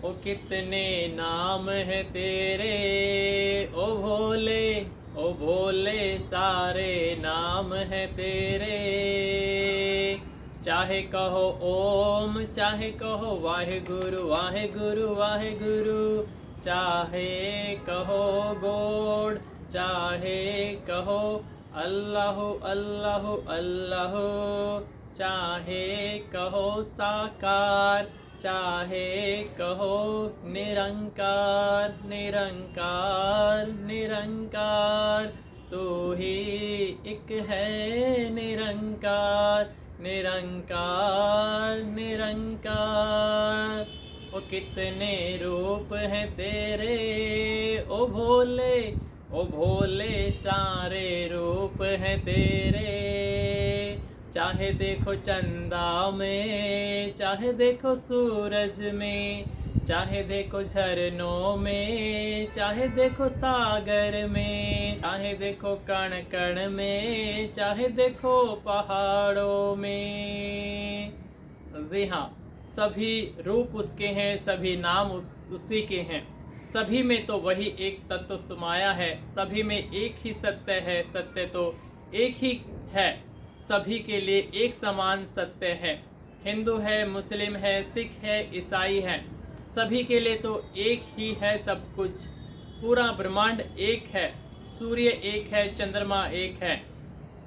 ओ कितने नाम है तेरे, ओ भोले सारे नाम है तेरे। चाहे कहो ओम, चाहे कहो वाहे गुरु वाहे गुरु वाहे गुरु, चाहे कहो गोड, चाहे कहो अल्लाह अल्लाह अल्लाह, चाहे कहो साकार, चाहे कहो निरंकार निरंकार निरंकार, तू ही एक है निरंकार निरंकार निरंकार। ओ कितने रूप हैं तेरे, ओ भोले सारे रूप हैं तेरे। चाहे देखो चंदा में, चाहे देखो सूरज में, चाहे देखो झरनों में, चाहे देखो सागर में, चाहे देखो कण कण में, चाहे देखो पहाड़ों में। जी हाँ, सभी रूप उसके हैं, सभी नाम उसी के हैं। सभी में तो वही एक तत्व समाया है, सभी में एक ही सत्य है, सत्य तो एक ही है। सभी के लिए एक समान सत्य है। हिंदू है, मुस्लिम है, सिख है, ईसाई है, सभी के लिए तो एक ही है सब कुछ। पूरा ब्रह्मांड एक है, सूर्य एक है, चंद्रमा एक है,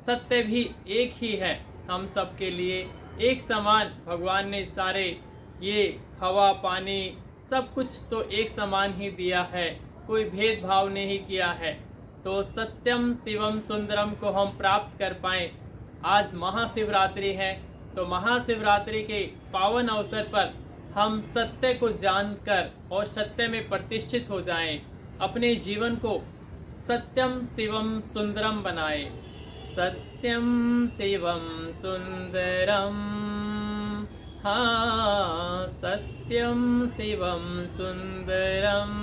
सत्य भी एक ही है। हम सब के लिए एक समान भगवान ने सारे ये हवा पानी सब कुछ तो एक समान ही दिया है, कोई भेदभाव नहीं किया है। तो सत्यम शिवम सुंदरम को हम प्राप्त कर पाएँ। आज महाशिवरात्रि है, तो महाशिवरात्रि के पावन अवसर पर हम सत्य को जानकर और सत्य में प्रतिष्ठित हो जाएं, अपने जीवन को सत्यम शिवम सुंदरम बनाएं। सत्यम शिवम सुंदरम, हाँ सत्यम शिवम सुंदरम।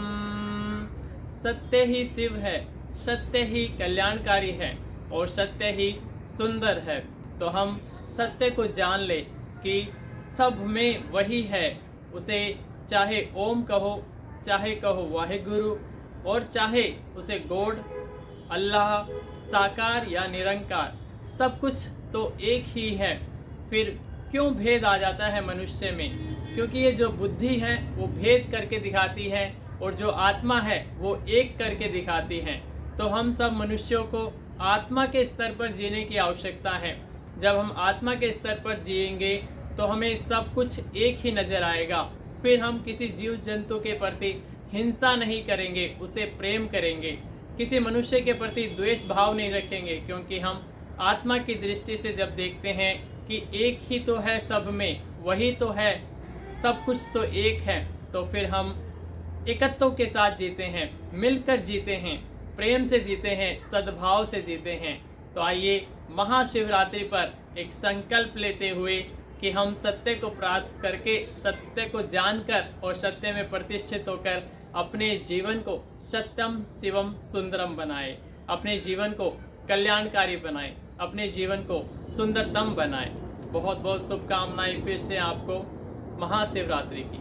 सत्य ही शिव है, सत्य ही कल्याणकारी है और सत्य ही सुंदर है। तो हम सत्य को जान ले कि सब में वही है। उसे चाहे ओम कहो, चाहे कहो वाहेगुरु, और चाहे उसे गॉड, अल्लाह, साकार या निरंकार, सब कुछ तो एक ही है। फिर क्यों भेद आ जाता है मनुष्य में? क्योंकि ये जो बुद्धि है वो भेद करके दिखाती है और जो आत्मा है वो एक करके दिखाती है। तो हम सब मनुष्यों को आत्मा के स्तर पर जीने की आवश्यकता है। जब हम आत्मा के स्तर पर जिएंगे तो हमें सब कुछ एक ही नज़र आएगा। फिर हम किसी जीव जंतु के प्रति हिंसा नहीं करेंगे, उसे प्रेम करेंगे। किसी मनुष्य के प्रति द्वेष भाव नहीं रखेंगे, क्योंकि हम आत्मा की दृष्टि से जब देखते हैं कि एक ही तो है सब में, वही तो है, सब कुछ तो एक है, तो फिर हम एकत्व के साथ जीते हैं, मिलकर जीते हैं, प्रेम से जीते हैं, सद्भाव से जीते हैं। तो आइए महाशिवरात्रि पर एक संकल्प लेते हुए कि हम सत्य को प्राप्त करके, सत्य को जानकर और सत्य में प्रतिष्ठित होकर अपने जीवन को सत्यम शिवम सुंदरम बनाए, अपने जीवन को कल्याणकारी बनाए, अपने जीवन को सुंदरतम बनाए। बहुत बहुत शुभकामनाएं फिर से आपको महाशिवरात्रि की।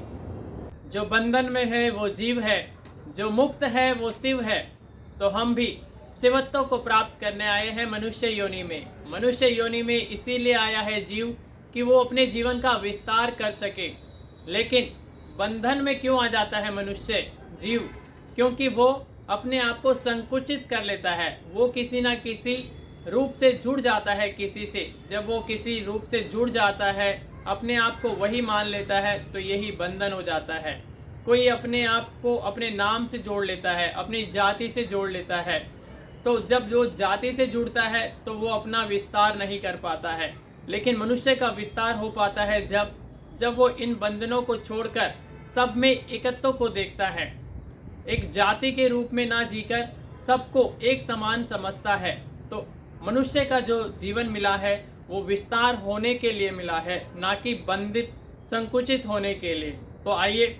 जो बंधन में है वो जीव है, जो मुक्त है वो शिव है। तो हम भी शिवत्व को प्राप्त करने आए हैं मनुष्य योनि में। मनुष्य योनि में इसीलिए आया है जीव कि वो अपने जीवन का विस्तार कर सके। लेकिन बंधन में क्यों आ जाता है मनुष्य जीव? क्योंकि वो अपने आप को संकुचित कर लेता है, वो किसी ना किसी रूप से जुड़ जाता है किसी से। जब वो किसी रूप से जुड़ जाता है, अपने आप को वही मान लेता है, तो यही बंधन हो जाता है। कोई अपने आप को अपने नाम से जोड़ लेता है, अपनी जाति से जोड़ लेता है। तो जब वो जाति से जुड़ता है तो वो अपना विस्तार नहीं कर पाता है। लेकिन मनुष्य का विस्तार हो पाता है जब वो इन बंधनों को छोड़कर सब में एकत्व को देखता है। एक जाति के रूप में ना जीकर सबको एक समान समझता है। तो मनुष्य का जो जीवन मिला है वो विस्तार होने के लिए मिला है, ना कि बंधित संकुचित होने के लिए। तो आइए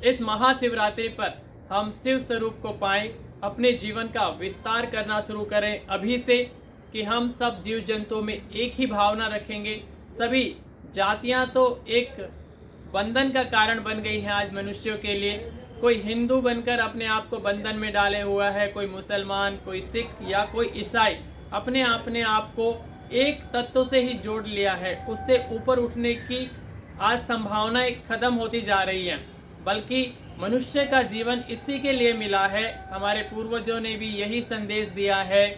इस महाशिवरात्रि पर हम शिव स्वरूप को पाएं, अपने जीवन का विस्तार करना शुरू करें अभी से, कि हम सब जीव जंतुओं में एक ही भावना रखेंगे। सभी जातियां तो एक बंधन का कारण बन गई है आज मनुष्यों के लिए। कोई हिंदू बनकर अपने आप को बंधन में डाले हुआ है, कोई मुसलमान, कोई सिख या कोई ईसाई अपने आप को एक तत्व से ही जोड़ लिया है। उससे ऊपर उठने की आज संभावनाएं खत्म होती जा रही हैं। बल्कि मनुष्य का जीवन इसी के लिए मिला है। हमारे पूर्वजों ने भी यही संदेश दिया है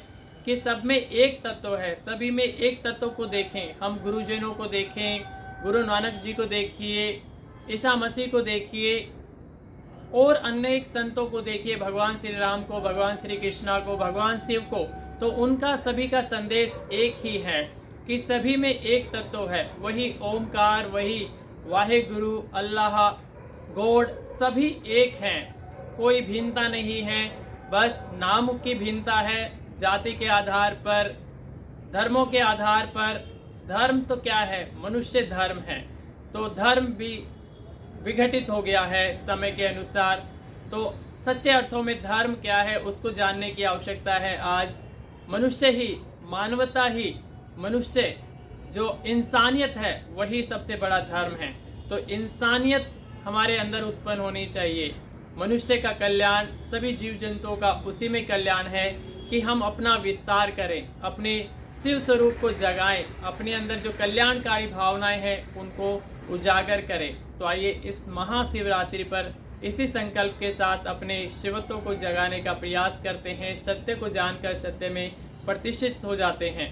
कि सब में एक तत्व है, सभी में एक तत्व को देखें। हम गुरुजनों को देखें, गुरु नानक जी को देखिए, ईसा मसीह को देखिए और अनेक संतों को देखिए, भगवान श्री राम को, भगवान श्री कृष्णा को, भगवान शिव को। तो उनका सभी का संदेश एक ही है कि सभी में एक तत्व है, वही ओमकार, वही वाहेगुरु, अल्लाह, गॉड, सभी एक हैं। कोई भिन्नता नहीं है, बस नाम की भिन्नता है, जाति के आधार पर, धर्मों के आधार पर। धर्म तो क्या है? मनुष्य धर्म है। तो धर्म भी विघटित हो गया है समय के अनुसार। तो सच्चे अर्थों में धर्म क्या है उसको जानने की आवश्यकता है। आज मनुष्य ही, मानवता ही, मनुष्य जो इंसानियत है वही सबसे बड़ा धर्म है। तो इंसानियत हमारे अंदर उत्पन्न होनी चाहिए। मनुष्य का कल्याण, सभी जीव जंतुओं का उसी में कल्याण है कि हम अपना विस्तार करें, अपने शिव स्वरूप को जगाएं, अपने अंदर जो कल्याणकारी भावनाएं हैं उनको उजागर करें। तो आइए इस महाशिवरात्रि पर इसी संकल्प के साथ अपने शिवत्व को जगाने का प्रयास करते हैं। सत्य को जानकर सत्य में प्रतिष्ठित हो जाते हैं।